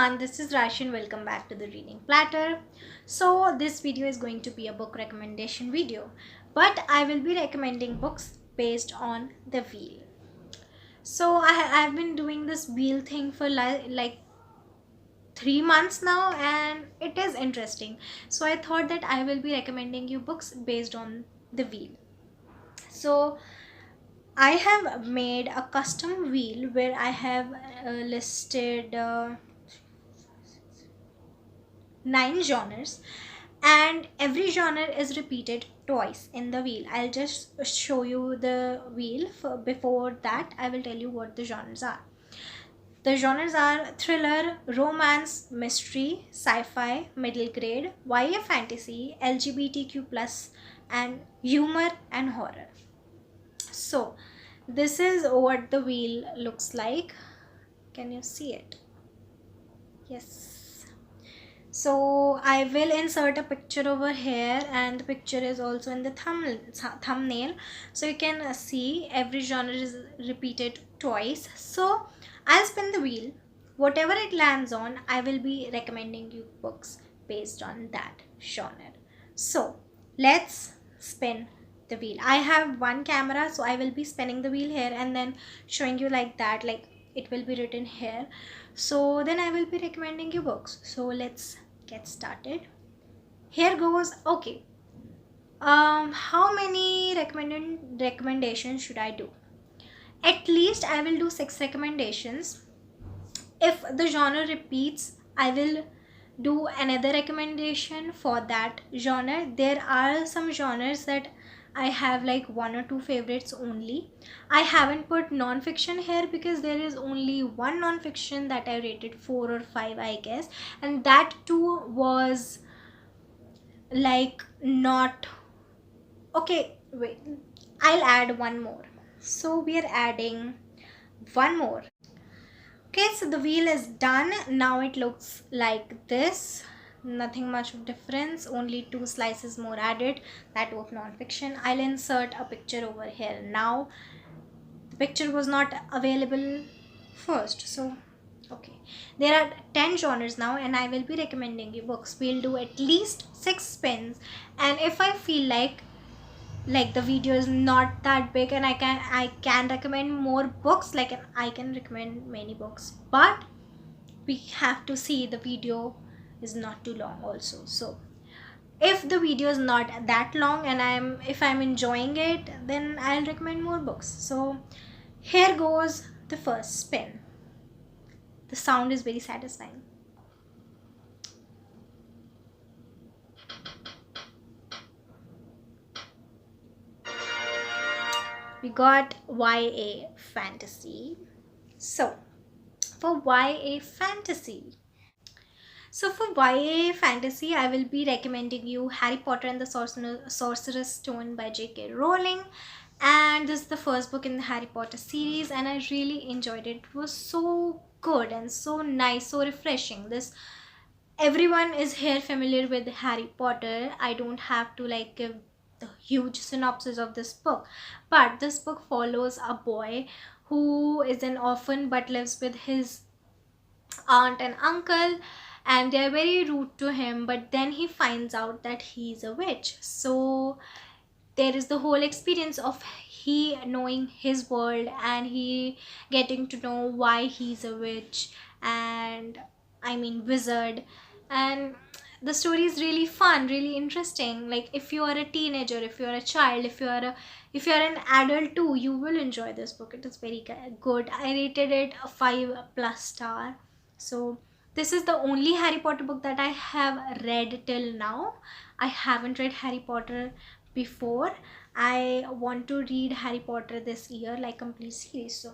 everyone, this is Rashi and welcome back to the Reading Platter. So this video is going to be a book recommendation video, but I will be recommending books based on the wheel. So I've been doing this wheel thing for like 3 months now, and it is interesting. So I thought that I will be recommending you books based on the wheel. So I have made a custom wheel where I have listed 9 genres, and every genre is repeated twice in the wheel. I'll just show you the wheel. Before that, I will tell you what the genres are. The genres are thriller, romance, mystery, sci-fi, middle grade, YA fantasy, LGBTQ+, and humor and horror. So this is what the wheel looks like. Can you see it? Yes. So I will insert a picture over here, and the picture is also in the thumbnail, so you can see every genre is repeated twice. So I'll spin the wheel. Whatever it lands on, I will be recommending you books based on that genre. So let's spin the wheel. I have one camera, so I will be spinning the wheel here and then showing you like that, like it will be written here. So then I will be recommending you books. So let's get started. Here goes. Okay, how many recommendations should I do? At least I will do 6 recommendations. If the genre repeats, I will do another recommendation for that genre. There are some genres that I have like 1 or 2 favorites only. I haven't put non-fiction here because there is only one non-fiction that I rated 4 or 5, I guess, and that too was like not okay. Wait, I'll add one more. So we are adding one more. Okay, so the wheel is done. Now it looks like this. Nothing much of difference, only 2 slices more added, that of non-fiction. I'll insert a picture over here now. The picture was not available first, so okay. There are 10 genres now, and I will be recommending you books. We'll do at least 6 spins, and if I feel like the video is not that big and I can recommend more books, like I can recommend many books, but we have to see the video is not too long also. So if the video is not that long and if I'm enjoying it, then I'll recommend more books. So here goes the first spin. The sound is very satisfying. We got YA fantasy. So for YA fantasy, I will be recommending you Harry Potter and the Sorcerer's Stone by J.K. Rowling. And this is the first book in the Harry Potter series, and I really enjoyed it. It was so good and so nice, so refreshing. Everyone is here familiar with Harry Potter. I don't have to like give the huge synopsis of this book, but this book follows a boy who is an orphan but lives with his aunt and uncle, and they are very rude to him, but then he finds out that he's a witch. So there is the whole experience of he knowing his world and he getting to know why he's a witch, and I mean wizard. And the story is really fun, really interesting. Like if you are a teenager, if you are a child, if you are an adult too, you will enjoy this book. It is very good. I rated it a 5+ star. So this is the only Harry Potter book that I have read till now. I haven't read Harry Potter before. I want to read Harry Potter this year, like complete series. So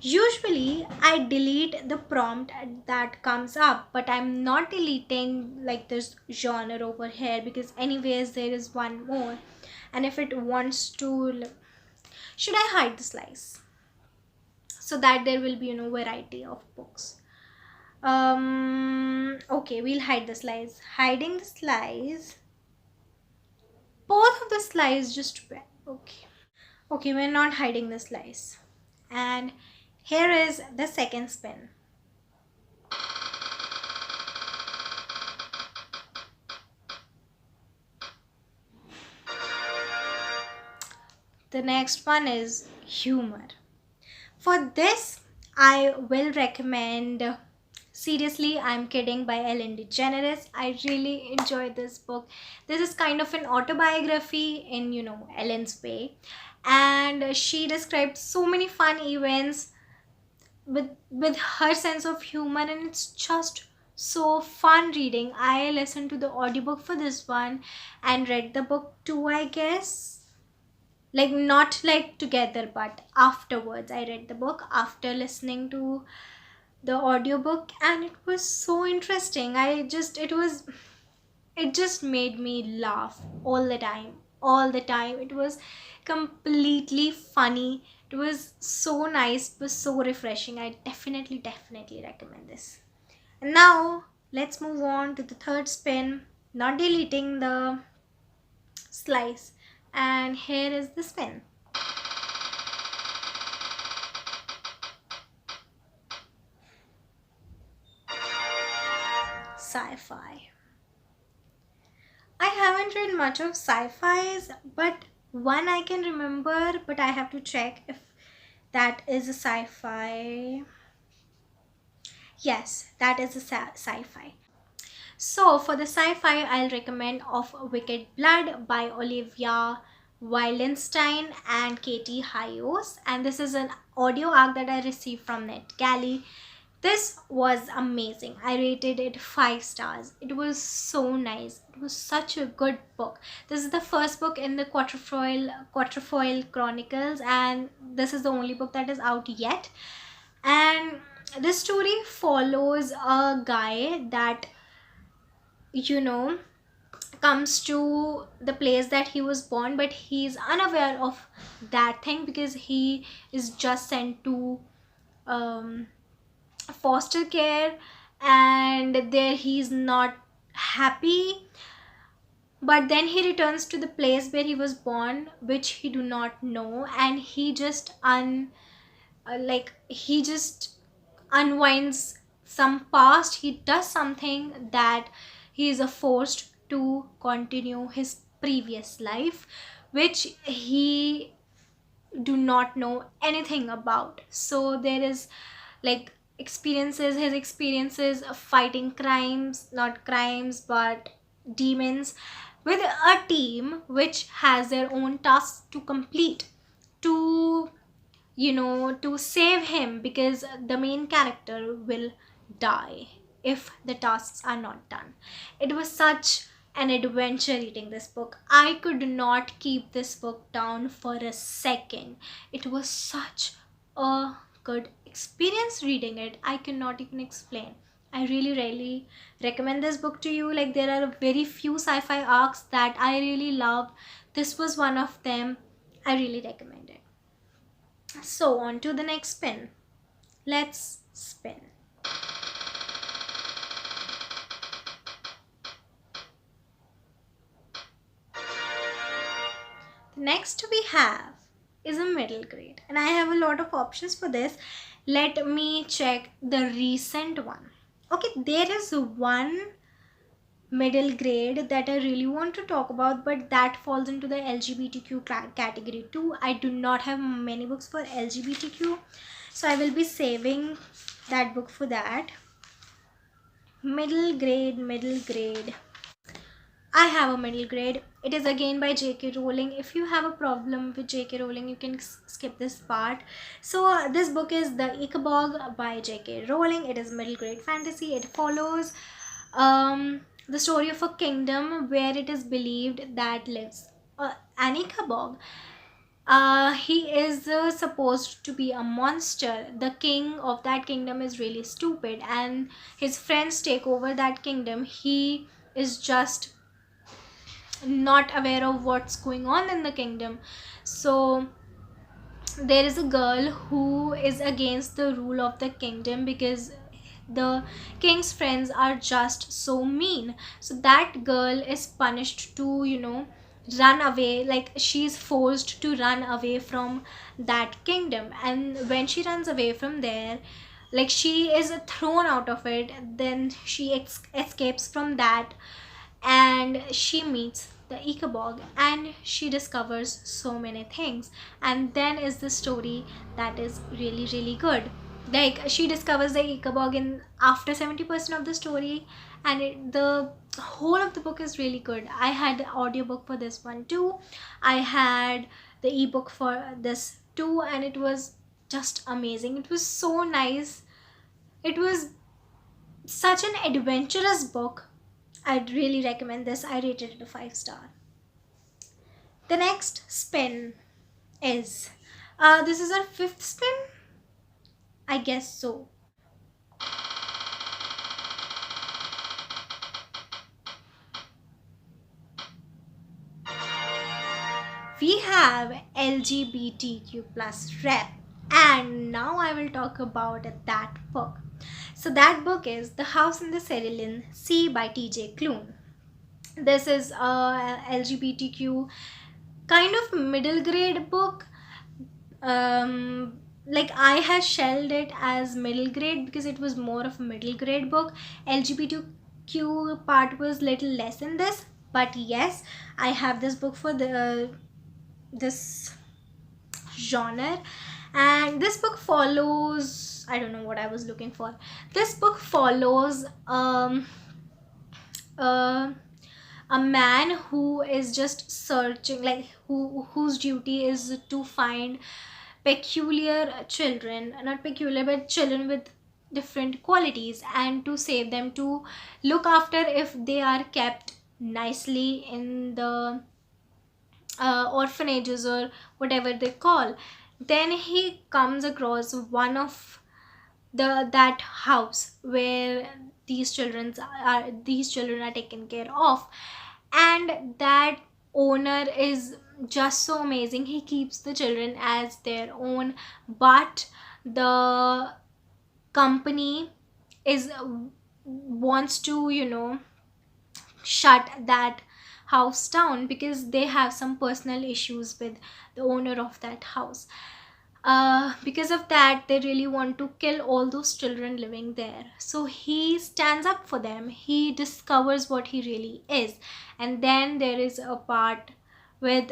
usually I delete the prompt that comes up, but I'm not deleting like this genre over here because anyways there is one more, and if it wants to, should I hide the slice so that there will be variety of books? Okay, we'll hide the slice. Hiding the slice. Both of the slice just okay, we're not hiding the slice. And here is the second spin. The next one is humor. For this, I will recommend Seriously, I'm Kidding by Ellen DeGeneres. I really enjoyed this book. This is kind of an autobiography in, Ellen's way. And she described so many fun events with her sense of humor, and it's just so fun reading. I listened to the audiobook for this one and read the book too, I guess. Like not like together, but afterwards. I read the book after listening to the audiobook, and it was so interesting. It just made me laugh all the time. It was completely funny. It was so nice. It was so refreshing. I definitely recommend this. And now let's move on to the third spin, not deleting the slice. And here is the spin. Sci-fi. I haven't read much of sci-fis, but one I can remember, but I have to check if that is a sci-fi. Yes, that is a sci-fi. So for the sci-fi, I'll recommend Of Wicked Blood by Olivia Wildenstein and Katie Hyos, and this is an audio arc that I received from NetGalley. This was amazing. I rated it 5 stars. It was so nice. It was such a good book. This is the first book in the Quatrefoil Chronicles, and this is the only book that is out yet. And this story follows a guy that comes to the place that he was born, but he's unaware of that thing because he is just sent to foster care, and there he's not happy. But then he returns to the place where he was born, which he do not know, and he just he just unwinds some past. He does something that he is forced to continue his previous life, which he do not know anything about. So there is like his experiences of fighting crimes, not crimes but demons, with a team which has their own tasks to complete, to to save him, because the main character will die if the tasks are not done. It was such an adventure reading this book. I could not keep this book down for a second. It was such a good experience reading it. I cannot even explain. I really recommend this book to you. Like, there are very few sci-fi arcs that I really loved. This was one of them. I really recommend it. So on to the next spin. Let's spin. Next we have is a middle grade, and I have a lot of options for this. Let me check the recent one. Okay, there is one middle grade that I really want to talk about, but that falls into the LGBTQ category too. I do not have many books for LGBTQ, so I will be saving that book for that. Middle grade. I have a middle grade. It is again by J.K. Rowling. If you have a problem with J.K. Rowling, you can skip this part. So this book is The Ickabog by J.K. Rowling. It is middle grade fantasy. It follows the story of a kingdom where it is believed that lives an Ickabog. He is supposed to be a monster. The king of that kingdom is really stupid, and his friends take over that kingdom. He is just not aware of what's going on in the kingdom. So there is a girl who is against the rule of the kingdom because the king's friends are just so mean. So that girl is punished to run away. Like, she's forced to run away from that kingdom, and when she runs away from there, like, she is thrown out of it. Then she escapes from that, and she meets the Ikabog, and she discovers so many things. And then is the story that is really really good. Like, she discovers the Ikabog in after 70% of the story, and the whole of the book is really good. I had the audiobook for this one too. I had the ebook for this too, and it was just amazing. It was so nice. It was such an adventurous book. I'd really recommend this. I rated it a 5 star. The next spin is this is our fifth spin, I guess so. We have LGBTQ plus rep, and now I will talk about that book. So that book is The House in the Cerulean Sea by TJ Klune. This is a LGBTQ kind of middle grade book. Like, I had shelled it as middle grade because it was more of a middle grade book. LGBTQ part was little less in this, but yes, I have this book for the this genre. And this book follows, I don't know what I was looking for. This book follows a man who is just searching, like, whose duty is to find peculiar children, not peculiar but children with different qualities, and to save them, to look after if they are kept nicely in the orphanages or whatever they call. Then he comes across one of that house where these children are taken care of, and that owner is just so amazing. He keeps the children as their own, but the company is wants to, shut that house down because they have some personal issues with the owner of that house. Because of that, they really want to kill all those children living there. So he stands up for them. He discovers what he really is. And then there is a part with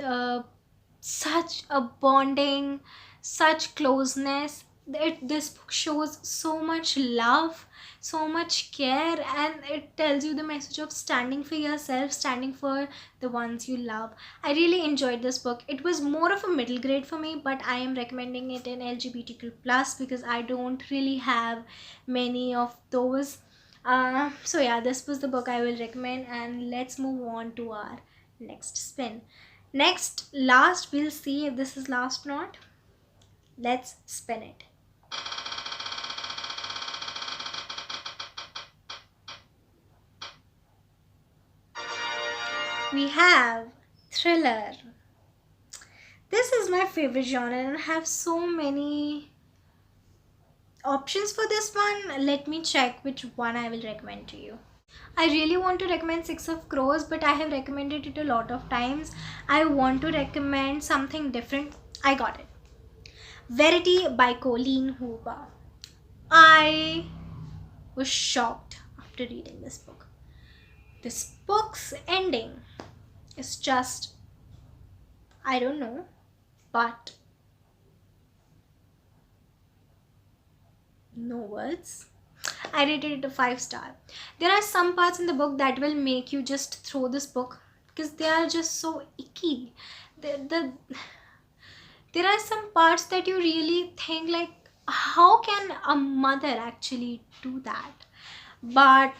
such a bonding, such closeness. This book shows so much love, so much care, and it tells you the message of standing for yourself, standing for the ones you love. I really enjoyed this book. It was more of a middle grade for me, but I am recommending it in LGBTQ plus because I don't really have many of those. So yeah, this was the book I will recommend, and let's move on to our next spin. Last, we'll see if this is last or not. Let's spin it. We have thriller. This is my favorite genre, and I have so many options for this one. Let me check which one I will recommend to you. I really want to recommend Six of Crows, but I have recommended it a lot of times. I want to recommend something different. I got it. Verity by Colleen Hoover. I was shocked after reading this book. This book's ending is just, I don't know, but no words. I rated it a 5 star. There are some parts in the book that will make you just throw this book because they are just so icky. There are some parts that you really think, like, how can a mother actually do that? But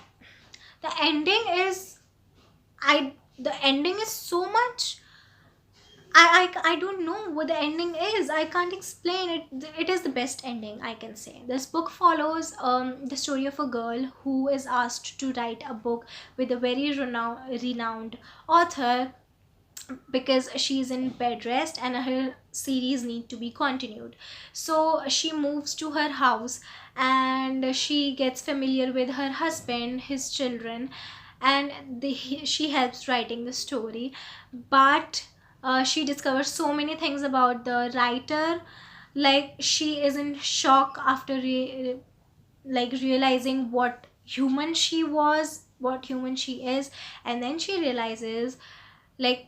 the ending is so much. I don't know what the ending is. I can't explain it. It is the best ending, I can say. This book follows the story of a girl who is asked to write a book with a very renowned author because she's in bed rest and her series need to be continued. So she moves to her house and she gets familiar with her husband, his children, and she helps writing the story. But she discovers so many things about the writer. Like, she is in shock after realizing what human she was, what human she is, and then she realizes Like,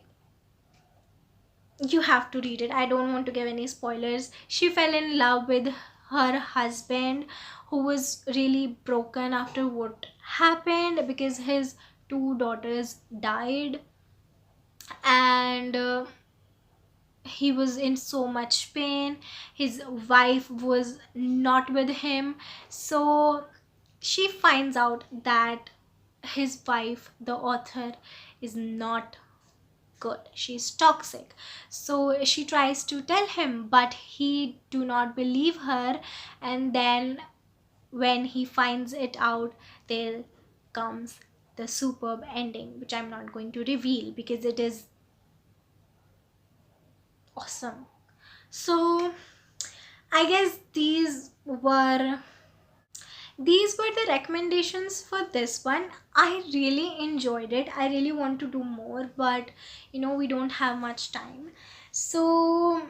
you have to read it. I don't want to give any spoilers. She fell in love with her husband, who was really broken after what happened because his two daughters died, and he was in so much pain. His wife was not with him. So she finds out that his wife, the author, is not good. She's toxic. So she tries to tell him, but he do not believe her. And then when he finds it out, there comes the superb ending, which I'm not going to reveal because it is awesome. So I guess these were the recommendations for this one. I really enjoyed it. I really want to do more, but we don't have much time. So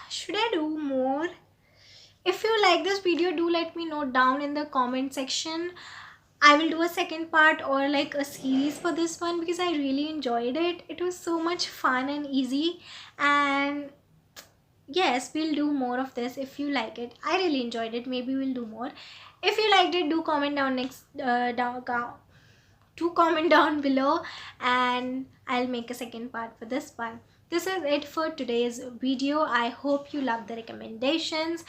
should I do more? If you like this video, do let me know down in the comment section. I will do a second part or like a series for this one because I really enjoyed it. It was so much fun and easy, and yes, we'll do more of this if you like it. I really enjoyed it. Maybe we'll do more. If you liked it, do comment down below, and I'll make a second part for this one. This is it for today's video. I hope you love the recommendations,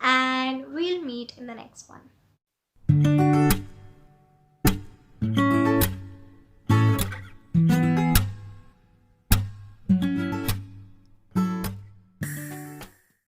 and we'll meet in the next one.